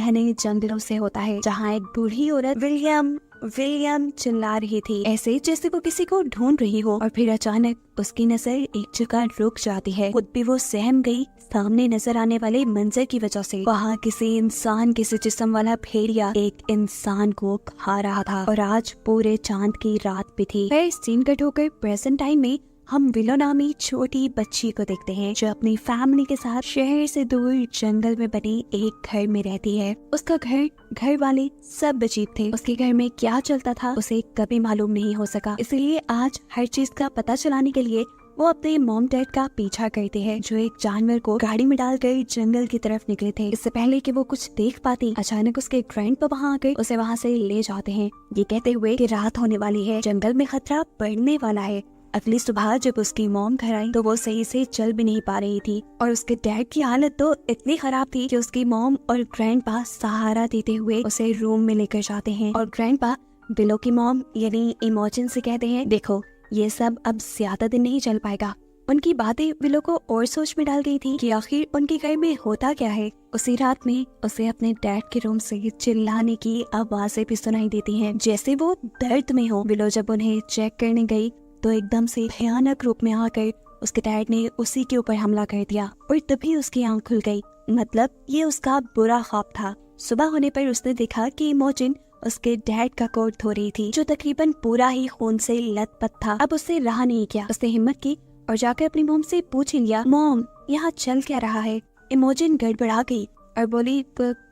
घने जंगलों से होता है, जहाँ एक बूढ़ी औरत विलियम विलियम चिल्ला रही थी, ऐसे जैसे वो किसी को ढूंढ रही हो। और फिर अचानक उसकी नजर एक जगह रुक जाती है। खुद भी वो सहम गई सामने नजर आने वाले मंजर की वजह से। वहाँ किसी जिस्म वाला भेड़िया एक इंसान को खा रहा था, और आज पूरे चांद की रात भी थी। फिर सीन कट होकर प्रेजेंट टाइम में हम विलो नामी छोटी बच्ची को देखते हैं, जो अपनी फैमिली के साथ शहर से दूर जंगल में बने एक घर में रहती है। उसका घर वाले सब अजीब थे। उसके घर में क्या चलता था उसे कभी मालूम नहीं हो सका। इसलिए आज हर चीज का पता चलाने के लिए वो अपने मॉम डैड का पीछा करते हैं, जो एक जानवर को गाड़ी में डालकर जंगल की तरफ निकले थे। इससे पहले कि वो कुछ देख पाती, अचानक उसके ग्रैंडपा वहाँ आकर उसे वहाँ से ले जाते हैं, ये कहते हुए कि रात होने वाली है, जंगल में खतरा बढ़ने वाला है। अगली सुबह जब उसकी मॉम घर आई तो वो सही से चल भी नहीं पा रही थी, और उसके डैड की हालत तो इतनी खराब थी कि उसकी मॉम और ग्रैंडपा सहारा देते हुए उसे रूम में लेकर जाते हैं। और ग्रैंडपा विलो की मॉम यानी इमोजन से कहते हैं, देखो ये सब अब ज्यादा दिन नहीं चल पाएगा। उनकी बातें विलो को और सोच में डाल गई थी कि आखिर उनके घर में होता क्या है। उसी रात में उसे अपने डैड के रूम से चिल्लाने की आवाजें भी सुनाई देती हैं, जैसे वो दर्द में हो। विलो जब उन्हें चेक करने गई तो एकदम से भयानक रूप में आकर उसके डैड ने उसी के ऊपर हमला कर दिया, और तभी उसकी आंख खुल गई। मतलब ये उसका बुरा ख्वाब था। सुबह होने पर उसने देखा कि इमोजिन उसके डैड का कोट धो रही थी, जो तकरीबन पूरा ही खून से लथपथ था। अब उससे रहा नहीं किया, उसने हिम्मत की और जाकर अपनी मॉम से पूछ लिया, मॉम यहाँ चल क्या रहा है। इमोजिन गड़बड़ा गई और बोली,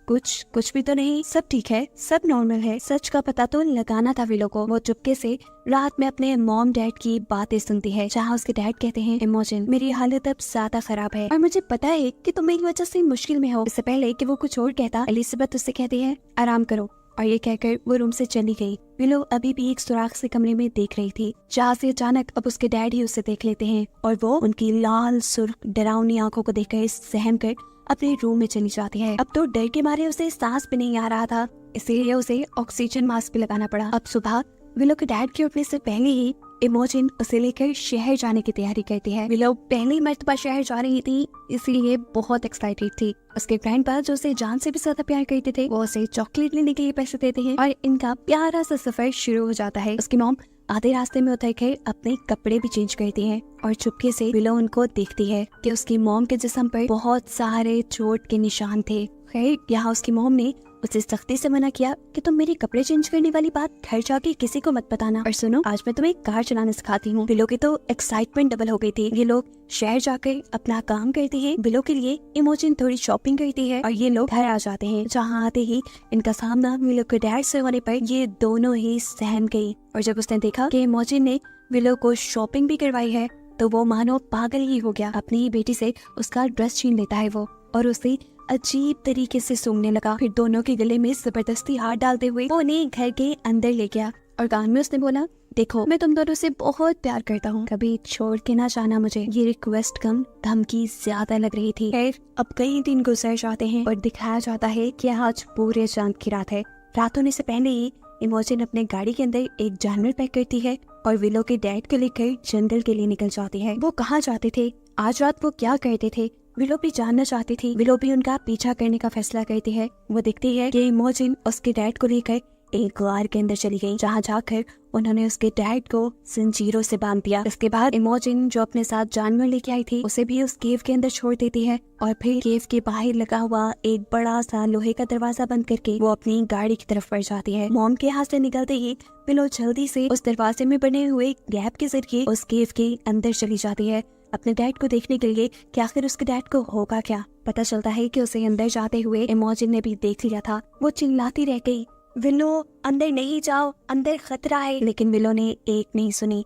कुछ भी तो नहीं, सब ठीक है, सब नॉर्मल है। सच का पता तो लगाना था विलो को। वो चुपके से रात में अपने मॉम डैड की बातें सुनती है, जहाँ उसके डैड कहते हैं, इमोजिन मेरी हालत अब ज्यादा खराब है और मुझे पता है कि तुम मेरी वजह से मुश्किल में हो। इससे पहले कि वो कुछ और कहता, एलिजाबेथ उससे कहती है, आराम करो, और ये कहकर वो रूम से चली गई। विलो अभी भी एक सुराख से कमरे में देख रही थी, जहाँ से अचानक अब उसके डैड ही उसे देख लेते हैं, और वो उनकी लाल सुर्ख डरावनी आंखों को देखकर सहम कर अपने रूम में चली जाती है। अब तो डर के मारे उसे सांस भी नहीं आ रहा था, इसीलिए उसे ऑक्सीजन मास्क भी लगाना पड़ा। अब सुबह विलो के डैड के उठने से पहले ही इमोजिन उसे लेकर शहर जाने की तैयारी करती है। विलो पहली मर्तबा शहर जा रही थी, इसीलिए बहुत एक्साइटेड थी। उसके ग्रैंडपा जो उसे जान से भी ज्यादा प्यार करते थे, वो उसे चॉकलेट लेने के लिए पैसे देते हैं, और इनका प्यारा सा सफर शुरू हो जाता है। उसकी मॉम आधे रास्ते में उतर कर अपने कपड़े भी चेंज करती है, और चुपके से विलो उनको देखती है कि उसकी मॉम के जिस्म पर बहुत सारे चोट के निशान थे। खैर यहाँ उसकी मॉम ने उसे सख्ती से मना किया कि तुम मेरे कपड़े चेंज करने वाली बात घर जाके किसी को मत बताना, और सुनो आज मैं तुम्हें कार चलाना सिखाती हूँ। विलो की तो एक्साइटमेंट डबल हो गई थी। ये लोग शहर जाकर अपना काम करते हैं, विलो के लिए इमोजिन थोड़ी शॉपिंग करती है, और ये लोग घर आ जाते हैं, जहाँ आते ही इनका सामना विलो के डैड से होने पर ये दोनों ही सहम गई। और जब उसने देखा कि इमोजिन ने विलो को शॉपिंग भी करवाई है, तो वो मानो पागल ही हो गया। अपनी ही बेटी से उसका ड्रेस छीन लेता है वो, और उसे अजीब तरीके से सूंघने लगा। फिर दोनों के गले में जबरदस्ती हाथ डालते हुए वो उन्हें घर के अंदर ले गया, और कान में उसने बोला, देखो मैं तुम दोनों से बहुत प्यार करता हूँ, कभी छोड़ के ना जाना मुझे। ये रिक्वेस्ट कम धमकी ज्यादा लग रही थी। खैर अब कई दिन गुजर जाते हैं और दिखाया जाता है कि आज पूरे चांद की रात है। रात होने से पहले ही इमोजिन अपने गाड़ी के अंदर एक जानवर पैक करती है और विलो के डैड को लेकर जंगल के लिए निकल जाती है। वो कहाँ जाते थे, आज रात वो क्या करते थे, विलो भी जानना चाहती थी। विलो भी उनका पीछा करने का फैसला करती है। वो देखती है कि इमोजिन उसके डैड को लेकर एक गार के अंदर चली गई, जहाँ जाकर उन्होंने उसके डैड को जंजीरों से बांध दिया। इसके बाद इमोजिन जो अपने साथ जानवर लेके आई थी, उसे भी उस केव के अंदर छोड़ देती है, और फिर केव के बाहर लगा हुआ एक बड़ा सा लोहे का दरवाजा बंद करके वो अपनी गाड़ी की तरफ बढ़ जाती है। मॉम के हाथ से निकलते ही विलो जल्दी से उस दरवाजे में बने हुए गैप के जरिए उस केव के अंदर चली जाती है, अपने डैड को देखने के लिए कि आखिर उसके डैड को होगा क्या। पता चलता है कि उसे अंदर जाते हुए इमोजिन ने भी देख लिया था। वो चिल्लाती रह गई, विलो अंदर नहीं जाओ, अंदर खतरा है, लेकिन विलो ने एक नहीं सुनी।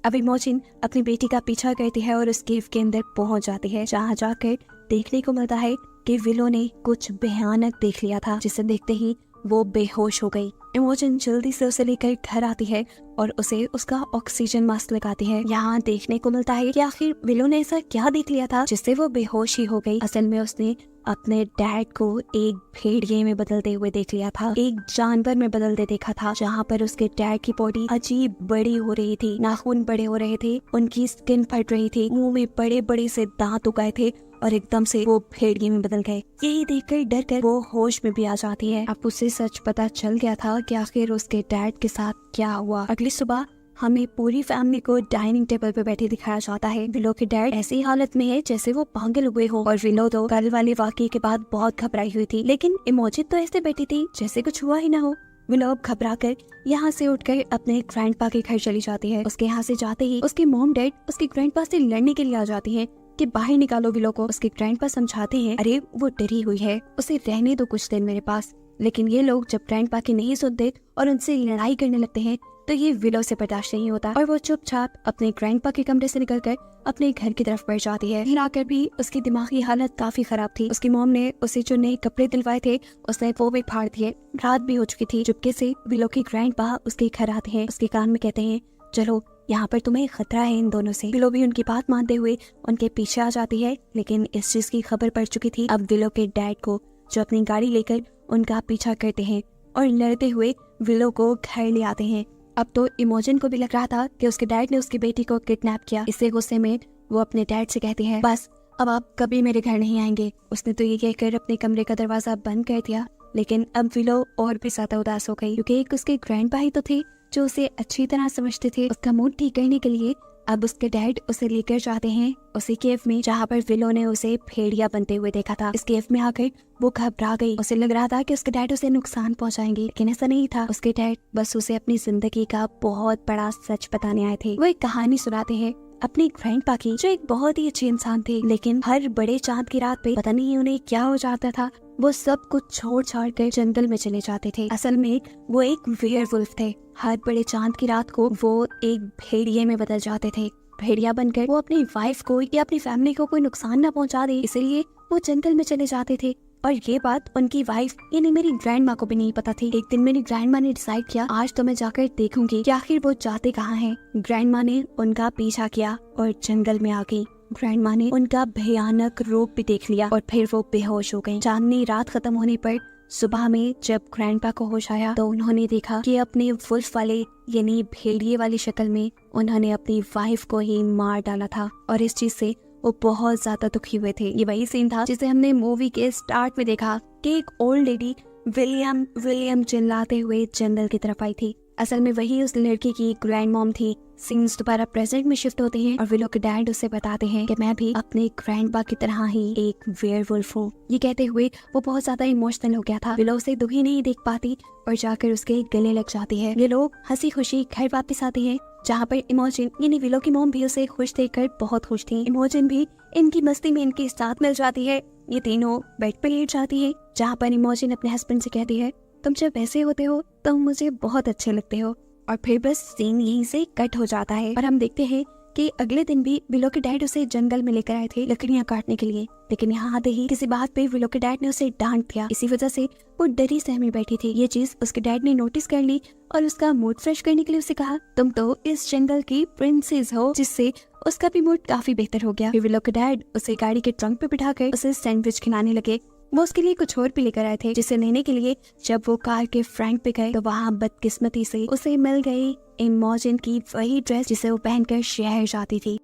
अब इमोजिन अपनी बेटी का पीछा करती है और उस केव के अंदर पहुंच जाती है, जहाँ जाकर देखने को मिलता है कि विलो ने कुछ भयानक देख लिया था, जिसे देखते ही वो बेहोश हो गई। इमोजिन जल्दी से उसे लेकर घर आती है और उसे उसका ऑक्सीजन मास्क लगाती है। यहाँ देखने को मिलता है कि आखिर विलो ने ऐसा क्या देख लिया था जिससे वो बेहोश ही हो गई। असल में उसने अपने डैड को एक भेड़िए में बदलते हुए देख लिया था, एक जानवर में बदलते देखा था, जहाँ पर उसके डैड की बॉडी अजीब बड़ी हो रही थी, नाखून बड़े हो रहे थे, उनकी स्किन फट रही थी, मुंह में बड़े बड़े से दांत उगाए थे, और एकदम से वो भेड़िए में बदल गए। यही देखकर डर कर वो होश में भी आ जाती है। अब उसे सच पता चल गया था कि आखिर उसके डैड के साथ क्या हुआ। अगली सुबह हमें पूरी फैमिली को डाइनिंग टेबल पे बैठे दिखाया जाता है। विलो के डैड ऐसी हालत में है जैसे वो पागल हुए हो, और विलो तो कल वाले वाकये के बाद बहुत घबराई हुई थी, लेकिन इमोजिन तो ऐसे बैठी थी जैसे कुछ हुआ ही ना हो। विलो अब घबरा कर यहाँ से उठकर अपने ग्रैंडपा के घर चली जाती है। उसके यहाँ से जाते ही उसके मॉम डैड उसके ग्रैंडपा से लड़ने के लिए आ जाती है कि बाहर निकालो विलो को। उसके ग्रैंडपा समझाते हैं, अरे वो डरी हुई है, उसे रहने दो कुछ दिन मेरे पास। लेकिन ये लोग जब ग्रैंडपा की नहीं सुनते और उनसे लड़ाई करने लगते हैं तो ये विलो से बर्दाश्त नहीं होता और वो चुपचाप अपने ग्रैंडपा के कमरे से निकलकर अपने घर की तरफ बढ़ जाती है। घर आकर भी उसकी दिमागी हालत काफी खराब थी। उसकी मॉम ने उसे जो नए कपड़े दिलवाए थे उसने वो भी फाड़ दिए। रात भी हो चुकी थी। चुपके से विलो के ग्रैंडपा उसके घर आते हैं, उसके कान में कहते हैं, चलो यहाँ पर तुम्हें खतरा है इन दोनों से। विलो भी उनकी बात मानते हुए उनके पीछे आ जाती है, लेकिन इस चीज की खबर पड़ चुकी थी अब विलो के डैड को, जो अपनी गाड़ी लेकर उनका पीछा करते हैं और लड़ते हुए विलो को घर ले आते हैं। अब तो इमोजिन को भी लग रहा था कि उसके डैड ने उसकी बेटी को किडनैप किया। इससे गुस्से में वो अपने डैड से कहती है, बस अब आप कभी मेरे घर नहीं आएंगे। उसने तो ये कहकर अपने कमरे का दरवाजा बंद कर दिया। लेकिन अब विलो और भी ज्यादा उदास हो गई, क्योंकि एक उसके ग्रैंडपा ही तो थे जो उसे अच्छी तरह समझते थे। उसका मूड ठीक करने के लिए अब उसके डैड उसे लेकर जाते हैं उसी केव में जहाँ पर विलो ने उसे भेड़िया बनते हुए देखा था। इस केव में आकर वो घबरा गई। उसे लग रहा था कि उसके डैड उसे नुकसान पहुंचाएंगे, लेकिन ऐसा नहीं था। उसके डैड बस उसे अपनी जिंदगी का बहुत बड़ा सच बताने आए थे। वो एक कहानी सुनाते हैं अपनी ग्रैंडपा की, जो एक बहुत ही अच्छे इंसान थे, लेकिन हर बड़े चांद की रात पे पता नहीं उन्हें क्या हो जाता था, वो सब कुछ छोड़ छाड़ कर जंगल में चले जाते थे। असल में वो एक वेयरवुल्फ थे। हर बड़े चांद की रात को वो एक भेड़िए में बदल जाते थे। भेड़िया बनकर वो अपनी वाइफ को या अपनी फैमिली को कोई नुकसान न पहुंचा दे, इसलिए वो जंगल में चले जाते थे। और ये बात उनकी वाइफ यानी मेरी ग्रैंड माँ को भी नहीं पता थी। एक दिन मेरी ग्रैंड माँ ने डिसाइड किया, आज तो मैं जाकर देखूंगी कि आखिर वो जाते कहाँ हैं। ग्रैंड माँ ने उनका पीछा किया और जंगल में आ गई। ग्रैंड माँ ने उनका भयानक रूप भी देख लिया और फिर वो बेहोश हो गई। चांदनी रात खत्म होने पर सुबह में जब ग्रैंडपा को होश आया तो उन्होंने देखा कि अपने वुल्फ वाले यानी भेड़िए वाली शक्ल में उन्होंने अपनी वाइफ को ही मार डाला था, और इस चीज से वो बहुत ज्यादा दुखी हुए थे। ये वही सीन था जिसे हमने मूवी के स्टार्ट में देखा कि एक ओल्ड लेडी विलियम विलियम चिल्लाते हुए जंगल की तरफ आई थी। असल में वही उस लड़की की ग्रैंड मॉम थी। सीन्स दोबारा प्रेजेंट में शिफ्ट होते हैं और विलो के डैड उसे बताते हैं कि मैं भी अपने ग्रैंडपा की तरह ही एक वेयरवुल्फ हूँ। ये कहते हुए वो बहुत ज्यादा इमोशनल हो गया था। विलो उसे दुखी नहीं देख पाती और जाकर उसके गले लग जाती है। ये लोग हंसी खुशी घर वापस आते हैं, जहाँ पर इमोजिन यानी विलो की मॉम भी उसे खुश देखकर बहुत खुश थी। इमोजिन भी इनकी मस्ती में इनके साथ मिल जाती है। ये तीनों बेड पर लेट जाती है, जहाँ पर इमोजिन अपने हस्बैंड से कहती है, तुम जब ऐसे होते हो तुम मुझे बहुत अच्छे लगते हो। और फिर बस सीन यहीं से कट हो जाता है और हम देखते हैं कि अगले दिन भी विलो के डैड उसे जंगल में लेकर आए थे लकड़ियां काटने के लिए, लेकिन यहाँ आते ही किसी बात पे विलो के डैड ने उसे डांट दिया। इसी वजह से वो डरी सहमी बैठी थी। ये चीज उसके डैड ने नोटिस कर ली और उसका मूड फ्रेश करने के लिए उसे कहा, तुम तो इस जंगल की प्रिंसेस हो, जिससे उसका भी मूड काफी बेहतर हो गया। फिर विलो के डैड उसे गाड़ी के ट्रंक पे बिठाकर उसे सैंडविच खिलाने लगे। वो उसके लिए कुछ और भी लेकर आए थे, जिसे लेने के लिए जब वो कार के फ्रंट पे गए तो वहाँ बदकिस्मती से उसे मिल गई इमोजिन की वही ड्रेस जिसे वो पहनकर शहर जाती थी।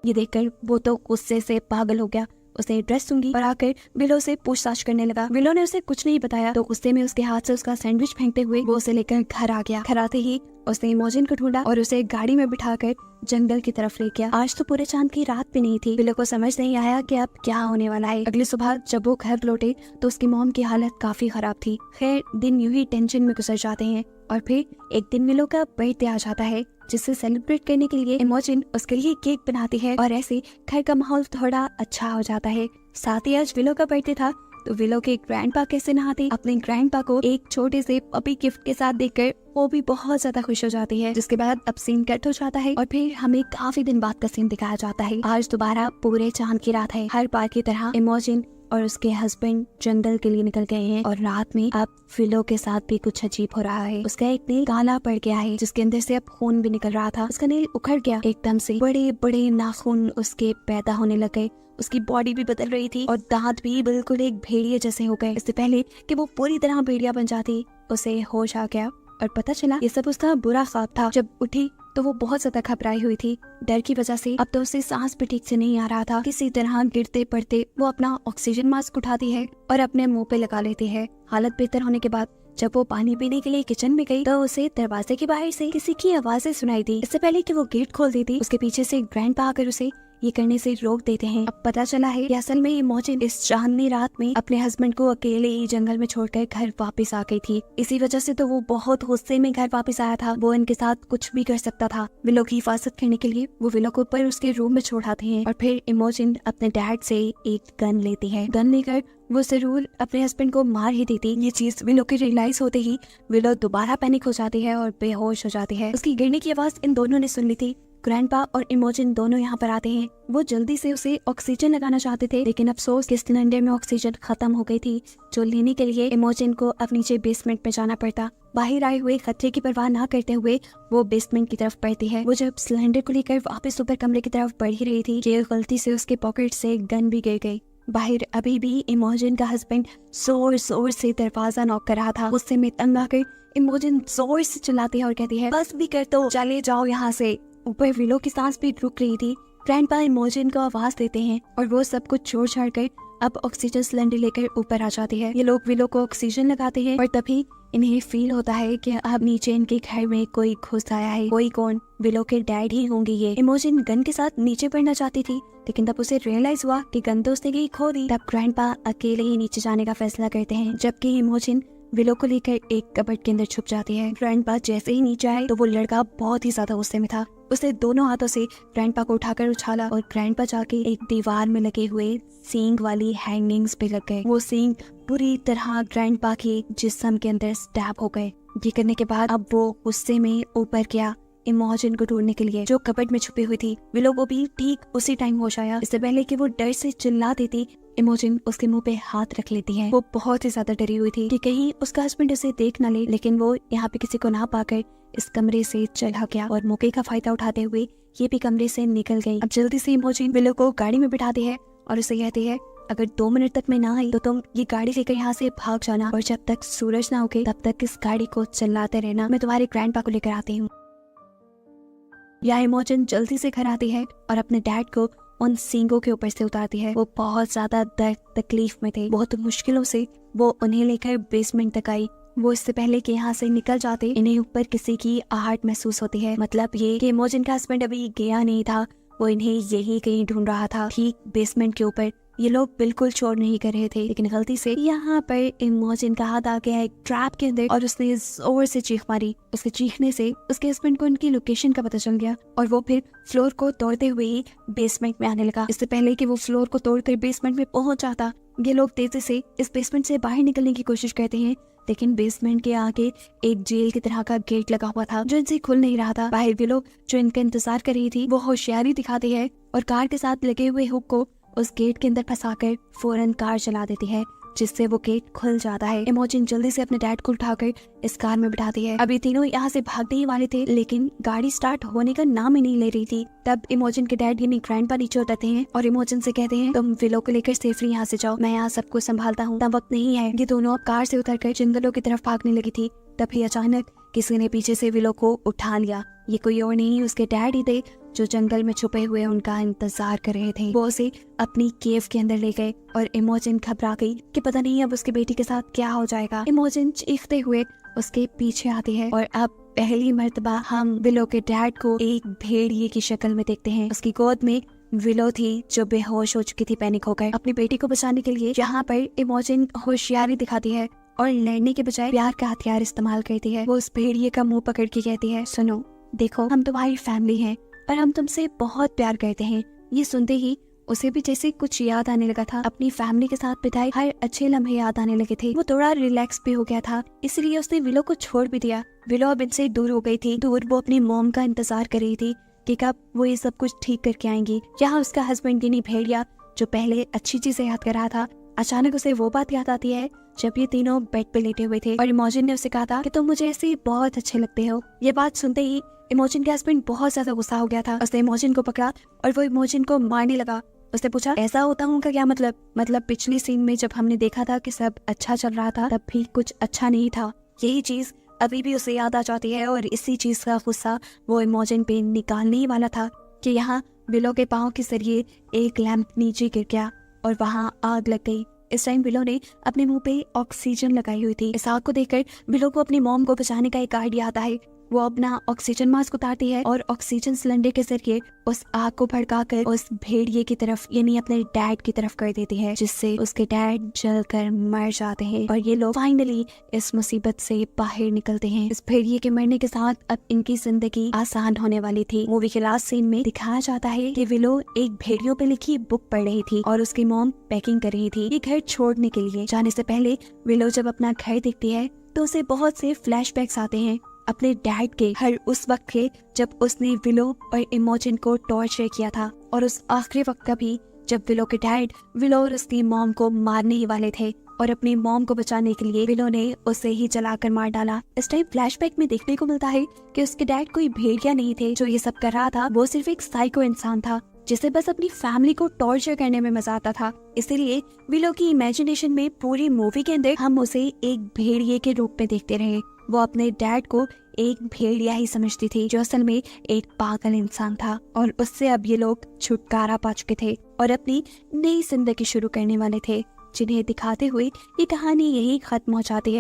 ये देखकर वो तो गुस्से से पागल हो गया। उसने ड्रेस सूंघी और आकर विलो से पूछताछ करने लगा। विलो ने उसे कुछ नहीं बताया तो गुस्से में उसके हाथ से उसका सैंडविच फेंकते हुए वो उसे लेकर घर आ गया। घर आते ही उसने इमोजिन को ढूंढा और उसे गाड़ी में बिठाकर जंगल की तरफ ले गया। आज तो पूरे चांद की रात भी नहीं थी। विलो को समझ नहीं आया कि अब क्या होने वाला है। अगली सुबह जब वो घर लौटे तो उसकी मॉम की हालत काफी खराब थी। खैर दिन यूं ही टेंशन में गुजर जाते हैं और फिर एक दिन विलो का बर्थडे आ जाता है, जिसे सेलिब्रेट करने के लिए इमोजिन उसके लिए केक बनाती है और ऐसे घर का माहौल थोड़ा अच्छा हो जाता है। साथ ही आज विलो का बर्थडे था तो विलो के ग्रैंडपा कैसे नहाते अपने ग्रैंडपा को एक छोटे से पपी गिफ्ट के साथ देखकर वो भी बहुत ज्यादा खुश हो जाती है। जिसके बाद अब सीन कट हो जाता है और फिर हमें काफी दिन बाद का सीन दिखाया जाता है। आज दोबारा पूरे चांद की रात है। हर बार की तरह इमोजिन और उसके हस्बैंड जंगल के लिए निकल गए हैं और रात में अब विलो के साथ भी कुछ अजीब हो रहा है। उसका एक नेल काला पड़ गया है, जिसके अंदर से अब खून भी निकल रहा था। उसका नेल उखड़ गया। एकदम से बड़े बड़े नाखून उसके पैदा होने लग गए। उसकी बॉडी भी बदल रही थी और दांत भी बिल्कुल एक भेड़िए जैसे हो गए। इससे पहले कि वो पूरी तरह भेड़िया बन जाती उसे होश आ गया और पता चला ये सब उसका बुरा ख्वाब था। जब उठी तो वो बहुत ज्यादा घबराई हुई थी। डर की वजह से अब तो उसे सांस भी ठीक से नहीं आ रहा था। किसी तरह गिरते पड़ते वो अपना ऑक्सीजन मास्क उठाती है और अपने मुंह पे लगा लेती है। हालत बेहतर होने के बाद जब वो पानी पीने के लिए किचन में गई तो उसे दरवाजे के बाहर से किसी की आवाजें सुनाई दी। इससे पहले कि वो गेट खोल देती, उसके पीछे से ग्रैंडपा आकर उसे ये करने से रोक देते हैं। अब पता चला है कि असल में इमोजिन इस चांदनी रात में अपने हस्बैंड को अकेले ही जंगल में छोड़कर घर वापस आ गई थी। इसी वजह से तो वो बहुत गुस्से में घर वापस आया था। वो इनके साथ कुछ भी कर सकता था। विलो की हिफाजत करने के लिए वो विलो को ऊपर उसके रूम में छोड़ाते हैं और फिर इमोजिन अपने डैड से एक गन लेती है। गन लेकर वो जरूर अपने हस्बैंड को मार ही देती। ये चीज विलो की रियलाइज होते ही विलो दोबारा पैनिक हो जाती है और बेहोश हो जाती है। उसकी गिरने की आवाज इन दोनों ने सुन ली थी। ग्रैंडपा और इमोजिन दोनों यहाँ पर आते हैं। वो जल्दी से उसे ऑक्सीजन लगाना चाहते थे, लेकिन अफसोस कि सिलेंडर में ऑक्सीजन खत्म हो गई थी, जो लेने के लिए इमोजिन को अब नीचे बेसमेंट में जाना पड़ता। बाहर आए हुए खतरे की परवाह ना करते हुए वो बेसमेंट की तरफ बढ़ती है। वो जब सिलेंडर को लेकर वापस ऊपर कमरे की तरफ बढ़ ही रही थी कि गलती से उसके पॉकेट से गन भी गिर गई। बाहर अभी भी इमोजिन का हस्बैंड जोर जोर से दरवाजा नॉक कर रहा था। गुस्से में तंग आकर इमोजिन जोर से चिल्लाती है और कहती है, बस भी कर दो, चले जाओ यहाँ से। ऊपर विलो की सांस भी रुक रही थी। ग्रैंडपा इमोजिन को आवाज देते हैं और वो सब कुछ छोड़ छाड़ कर अब ऑक्सीजन सिलेंडर लेकर ऊपर आ जाती है। ये लोग विलो को ऑक्सीजन लगाते हैं और तभी इन्हें फील होता है कि अब नीचे इनके घर में कोई घुस आया है। कोई कौन? विलो के डैड ही होंगे ये। इमोजिन गन के साथ नीचे पड़ना चाहती थी, लेकिन तब उसे रियलाइज हुआ कि गन तो उसने कहीं खो दी। तब ग्रैंडपा अकेले ही नीचे जाने का फैसला करते हैं, जबकि इमोजिन विलो को लेकर एक कबर्ड के अंदर छुप जाती है। ग्रैंडपा जैसे ही नीचे आए तो वो लड़का बहुत ही ज्यादा गुस्से में था। उसने दोनों हाथों से ग्रैंडपा को उठाकर उछाला और ग्रैंडपा जाके एक दीवार में लगे हुए सींग वाली हैंगिंग्स पे लग गए। वो सींग पूरी तरह ग्रैंडपा के जिस्म के अंदर स्टैब हो गए। ये करने के बाद अब वो गुस्से में ऊपर गया इमोजिन को ढूंढने के लिए, जो कबर्ड में छुपी हुई थी। विलो को भी ठीक उसी टाइम होश आया। इससे पहले कि वो डर से चिल्ला देती, इमोजिन उसके मुंह पे हाथ रख लेती है। वो बहुत ही ज्यादा डरी हुई थी कि कहीं उसका हस्बैंड उसे देख न ले, लेकिन वो यहाँ पे किसी को ना पाकर इस कमरे से चला गया और मौके का फायदा उठाते हुए ये भी कमरे से निकल गई। अब जल्दी से इमोजिन विलो को गाड़ी में बिठाती है और उसे कहती है, अगर 2 मिनट तक मैं ना आई तो तुम ये गाड़ी लेकर यहाँ से भाग जाना और जब तक सूरज ना उगे तब तक इस गाड़ी को चलाते रहना। मैं तुम्हारे ग्रैंडपा को लेकर आती हूँ। या इमोजिन जल्दी से घर आती है और अपने डैड को उन सींगों के ऊपर से उतारती है। वो बहुत ज्यादा दर्द तकलीफ में थे। बहुत मुश्किलों से वो उन्हें लेकर बेसमेंट तक आई। वो इससे पहले कि यहाँ से निकल जाते इन्हें ऊपर किसी की आहट महसूस होती है। मतलब ये कि इमोजिन का हस्बैंड अभी गया नहीं था, वो इन्हें यही कहीं ढूंढ रहा था, ठीक बेसमेंट के ऊपर। ये लोग बिल्कुल चोर नहीं कर रहे थे, लेकिन गलती से यहाँ पर इमोजिन का हाथ आ गया एक ट्रैप के अंदर और उसने जोर से चीख मारी। उसके चीखने से उसके हस्बैंड को उनकी लोकेशन का पता चल गया और वो फिर फ्लोर को तोड़ते हुए ही बेसमेंट में आने लगा। इससे पहले कि वो फ्लोर को तोड़कर बेसमेंट में पहुंच जाता, ये लोग तेजी से इस बेसमेंट से बाहर निकलने की कोशिश करते हैं, लेकिन बेसमेंट के आगे एक जेल की तरह का गेट लगा हुआ था जो इनसे खुल नहीं रहा था। बाहर भी लोग जो इनका इंतजार कर रही थी वो होशियारी दिखाती है और कार के साथ लगे हुए हुक को उस गेट के अंदर फंसाकर फौरन कार चला देती है, जिससे वो गेट खुल जाता है। इमोजिन जल्दी से अपने डैड को उठाकर इस कार में बिठाती है। अभी तीनों यहाँ से भागने ही वाले थे, लेकिन गाड़ी स्टार्ट होने का नाम ही नहीं ले रही थी। तब इमोजिन के डैड यानी ग्रैंडपा नीचे उतरते हैं और इमोजिन से कहते हैं, तुम विलो को लेकर सेफली यहाँ से जाओ, मैं यहाँ सबको संभालता हूँ। तब वक्त नहीं है। ये दोनों अब कार से उतरकर जंगलों की तरफ भागने लगी थी। तभी अचानक किसी ने पीछे से विलो को उठा लिया। ये कोई और नहीं, उसके डैड ही थे जो जंगल में छुपे हुए उनका इंतजार कर रहे थे। वो उसे अपनी केव के अंदर ले गए और इमोजिन घबरा गई कि पता नहीं अब उसके बेटी के साथ क्या हो जाएगा। इमोजिन चीखते हुए उसके पीछे आती है और अब पहली मर्तबा हम विलो के डैड को एक भेड़िए की शक्ल में देखते हैं। उसकी गोद में विलो थी जो बेहोश हो चुकी थी पैनिक होकर। अपनी बेटी को बचाने के लिए यहाँ पर इमोजिन होशियारी दिखाती है और लड़ने के बजाय प्यार का हथियार इस्तेमाल करती है। वो उस भेड़िए का मुंह पकड़ के कहती है, सुनो, देखो, हम तुम्हारी फैमिली हैं और हम तुमसे बहुत प्यार करते हैं। ये सुनते ही उसे भी जैसे कुछ याद आने लगा था। अपनी फैमिली के साथ बिताए हर अच्छे लम्हे याद आने लगे थे। वो थोड़ा रिलैक्स भी हो गया था, इसलिए उसने विलो को छोड़ भी दिया। विलो अब इनसे दूर हो गई थी। दूर वो अपनी मॉम का इंतजार कर रही थी कि कब वो ये सब कुछ ठीक करके आएंगी। यहाँ उसका हस्बैंड यानी भेड़िया जो पहले अच्छी चीजें याद कर रहा था, अचानक उसे वो बात याद आती है जब ये तीनों बेड पे लेटे हुए थे और इमोजिन ने उसे कहा था कि तुम मुझे ऐसे बहुत अच्छे लगते हो। ये बात सुनते ही इमोजिन के हस्बैंड बहुत ज्यादा गुस्सा हो गया था। उसने इमोजिन को पकड़ा और वो इमोजिन को मारने लगा। उसने पूछा, ऐसा होता हूँ का क्या मतलब पिछले सीन में जब हमने देखा था कि सब अच्छा चल रहा था तब भी कुछ अच्छा नहीं था। यही चीज अभी भी उसे याद आ जाती है और इसी चीज का गुस्सा वो इमोजन पे निकालने ही वाला था कि यहाँ विलो के पाँव के जरिए एक लैंप नीचे गिर गया और वहाँ आग लग गई। इस टाइम विलो ने अपने मुंह पे ऑक्सीजन लगाई हुई थी। इस आग को देखकर विलो को अपनी मॉम को बचाने का एक आइडिया आता है। वो अपना ऑक्सीजन मास्क उतारती है और ऑक्सीजन सिलेंडर के जरिए उस आग को भड़काकर उस भेड़िए की तरफ यानी अपने डैड की तरफ कर देती है, जिससे उसके डैड जलकर मर जाते हैं और ये लोग फाइनली इस मुसीबत से बाहर निकलते हैं। इस भेड़िए के मरने के साथ अब इनकी जिंदगी आसान होने वाली थी। मूवी के लास्ट सीन में दिखाया जाता है कि विलो एक भेड़ियों पे लिखी बुक पढ़ रही थी और उसकी मॉम पैकिंग कर रही थी ये घर छोड़ने के लिए। जाने से पहले विलो जब अपना घर देखती है तो उसे बहुत से फ्लैशबैक्स आते हैं अपने डैड के, हर उस वक्त के जब उसने विलो और इमोजन को टॉर्चर किया था और उस आखिरी वक्त का भी जब विलो के डैड विलो और उसकी मॉम को मारने ही वाले थे और अपनी मॉम को बचाने के लिए विलो ने उसे ही जलाकर मार डाला। इस टाइम फ्लैशबैक में देखने को मिलता है कि उसके डैड कोई भेड़िया नहीं थे जो ये सब कर रहा था, वो सिर्फ एक साइको इंसान था जिसे बस अपनी फैमिली को टॉर्चर करने में मजा आता था। इसीलिए विलो की इमेजिनेशन में पूरी मूवी के अंदर हम उसे एक भेड़िए के रूप में देखते रहे। वो अपने डैड को एक भेड़िया ही समझती थी जो असल में एक पागल इंसान था और उससे अब ये लोग छुटकारा पा चुके थे और अपनी नई जिंदगी शुरू करने वाले थे, जिन्हें दिखाते हुए ये कहानी यही खत्म हो जाती है।